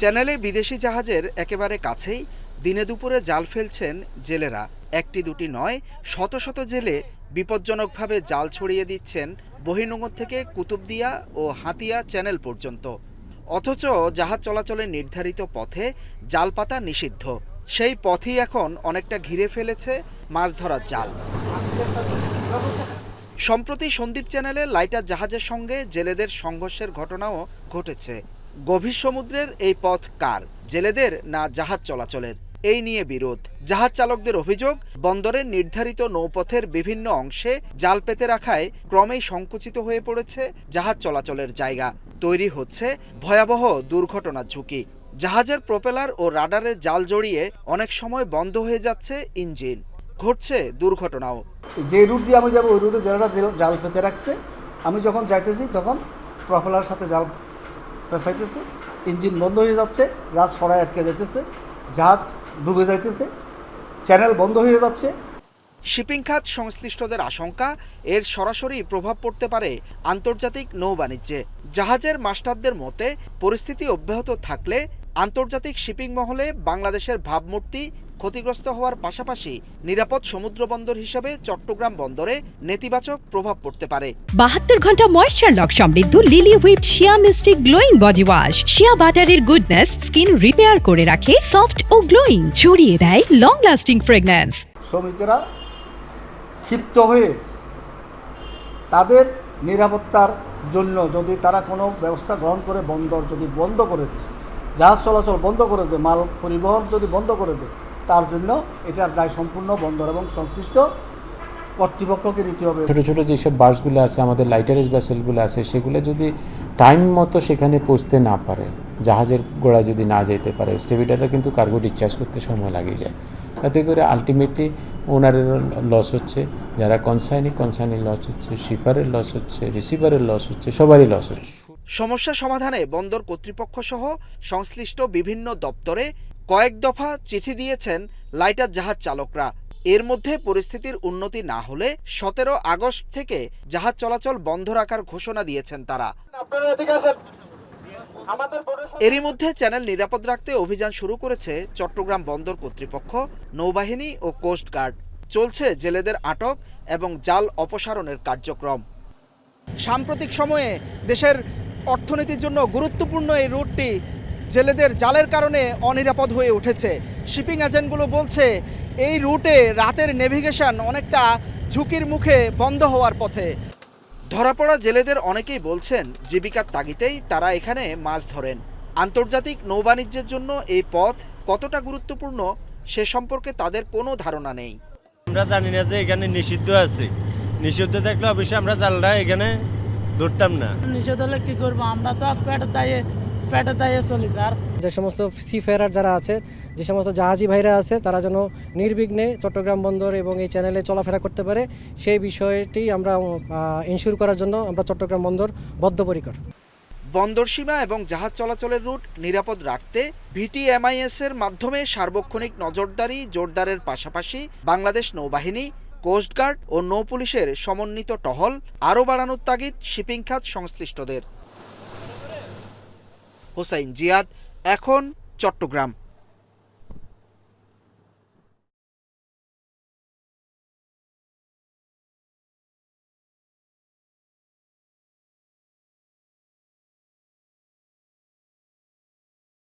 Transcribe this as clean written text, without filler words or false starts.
চ্যানেলে বিদেশি জাহাজের একেবারে কাছেই দিনে দুপুরে জাল ফেলছেন জেলেরা। একটি দুটি নয়, শত শত জেলে বিপজ্জনকভাবে জাল ছড়িয়ে দিচ্ছেন বহির্নোঙর থেকে কুতুবদিয়া ও হাতিয়া চ্যানেল পর্যন্ত। অথচ জাহাজ চলাচলের নির্ধারিত পথে জাল পাতা নিষিদ্ধ। সেই পথই এখন অনেকটা ঘিরে ফেলেছে মাছ ধরার জাল। সম্প্রতি সন্দ্বীপ চ্যানেলে লাইটার জাহাজের সঙ্গে জেলেদের সংঘর্ষের ঘটনাও ঘটেছে। গভীর সমুদ্রের এই পথ কার, জেলেদের না জাহাজ চলাচলের? এই নিয়ে বিরোধ। জাহাজ চালকদের অভিযোগ, বন্দরের নির্ধারিত নৌপথের বিভিন্ন অংশে জাল পেতে রাখায় ক্রমেই সংকুচিত হয়ে পড়েছে জাহাজ চলাচলের জায়গা। তৈরি হচ্ছে ভয়াবহ দুর্ঘটনার ঝুঁকি। জাহাজের প্রোপেলার ও রাডারে জাল জড়িয়ে অনেক সময় বন্ধ হয়ে যাচ্ছে ইঞ্জিন। ঘটছে দুর্ঘটনাও। যে রুট দিয়ে আমি যাবো ওই রুটে যারা জাল পেতে রাখছে, আমি যখন যাইতেছি তখন প্রপেলার সাথে জাল পেঁচাইতেছে, ইঞ্জিন বন্ধ হয়ে যাচ্ছে, জাহাজ সরায় আটকে যাইতেছে, জাহাজ ডুবে যাইতেছে, চ্যানেল বন্ধ হয়ে যাচ্ছে। শিপিং খাত সংশ্লিষ্টদের আশঙ্কা, এর সরাসরি প্রভাব পড়তে পারে আন্তর্জাতিক নৌ বাণিজ্যে। জাহাজের মাস্টারদের মতে, পরিস্থিতি অব্যাহত থাকলে আন্তর্জাতিক শিপিং মহলে বাংলাদেশের ভাবমূর্তি ক্ষতিগ্রস্ত হওয়ার পাশাপাশি নিরাপদ সমুদ্র বন্দর হিসেবে চট্টগ্রাম বন্দরে নেতিবাচক প্রভাব পড়তে পারে। 72 ঘন্টা ময়েশ্চার লক সমৃদ্ধ লিলি হুইপ শিয়া মিস্টিক গ্লোয়িং বডি ওয়াশ। শিয়া বাটারের গুডনেস স্কিন রিপেয়ার করে রাখে সফট ও গ্লোয়িং, ছড়িয়ে দেয় লং লাস্টিং ফ্রেগন্যান্স। শ্রমিকেরা ক্ষিপ্ত হয়ে তাদের নিরাপত্তার জন্য যদি তারা কোনো ব্যবস্থা গ্রহণ করে, বন্দর যদি বন্ধ করে দেয়, জাহাজ চলাচল বন্ধ করে দেয়, মাল পরিবহন যদি বন্ধ করে দেয়, তার জন্য এটার দায় সম্পূর্ণ বন্দর এবং সংশ্লিষ্ট কর্তৃপক্ষকে নিতে হবে। ছোটো ছোটো যেসব বাসগুলো আছে, আমাদের লাইটারেজ ভেসেলগুলো আছে, সেগুলো যদি টাইম মতো সেখানে পৌঁছতে না পারে, জাহাজের গোড়ায় যদি না যেতে পারে, স্টেভিডাররা কিন্তু কার্গো ডিসচার্জ করতে সময় লাগে যায়। তাতে করে আলটিমেটলি ওনারের লস হচ্ছে, যারা কনসাইনির লস হচ্ছে, শিপারের লস হচ্ছে, রিসিভারের লস হচ্ছে, সবারই লস হচ্ছে। সমস্যা সমাধানে বন্দর কর্তৃপক্ষ সহ সংশ্লিষ্ট বিভিন্ন দপ্তরে কয়েক দফা চিঠি দিয়েছেন লাইটার জাহাজ চালকরা। এর মধ্যে পরিস্থিতির উন্নতি না হলে 17 আগস্ট থেকে জাহাজ চলাচল বন্ধ রাখার ঘোষণা দিয়েছেন তারা। এরই মধ্যে চ্যানেল নিরাপদ রাখতে অভিযান শুরু করেছে চট্টগ্রাম বন্দর কর্তৃপক্ষ, নৌবাহিনী ও কোস্টগার্ড। চলছে জেলেদের আটক এবং জাল অপসারণের কার্যক্রম। সাম্প্রতিক সময়ে দেশের অর্থনীতির জন্য গুরুত্বপূর্ণ এই রুটটি জেলেদের জালের কারণে অনিরাপদ হয়ে উঠেছে। শিপিং এজেন্টগুলো বলছে, এই রুটে রাতের নেভিগেশন অনেকটা ঝুঁকির মুখে বন্ধ হওয়ার পথে। ধরা পড়া জেলেদের অনেকেই বলছেন, জীবিকার তাগিদেই তারা এখানে মাছ ধরেন। আন্তর্জাতিক নৌবাণিজ্যের জন্য এই পথ কতটা গুরুত্বপূর্ণ সে সম্পর্কে তাদের কোনো ধারণা নেই। আমরা জানি না যে এখানে নিষিদ্ধ আছে, নিষিদ্ধ থাকলে অবশ্যই আমরা জালটা এখানে ধরতাম না। নিষেধ হলে কি করবো, আমরা তো পেটের দায়ে চলি। স্যার, যে সমস্ত সিফেয়ারার যারা আছে, যে সমস্ত জাহাজি ভাইরা আছে, তারা যেন নির্বিঘ্নে চট্টগ্রাম বন্দর এবং এই চ্যানেলে চলাফেরা করতে পারে, সেই বিষয়টি আমরা ইনশিওর করার জন্য আমরা চট্টগ্রাম বন্দর বদ্ধপরিকর। বন্দর সীমা এবং জাহাজ চলাচলের রুট নিরাপদ রাখতে ভিটিএমআইএস এর মাধ্যমে সার্বক্ষণিক নজরদারি জোরদারের পাশাপাশি বাংলাদেশ নৌবাহিনী, কোস্টগার্ড ও নৌপুলিশের সমন্বিত টহল আরও বাড়ানোর তাগিদ শিপিং খাত সংশ্লিষ্টদের। হোসাইন জিয়াদ, এখন, চট্টগ্রাম।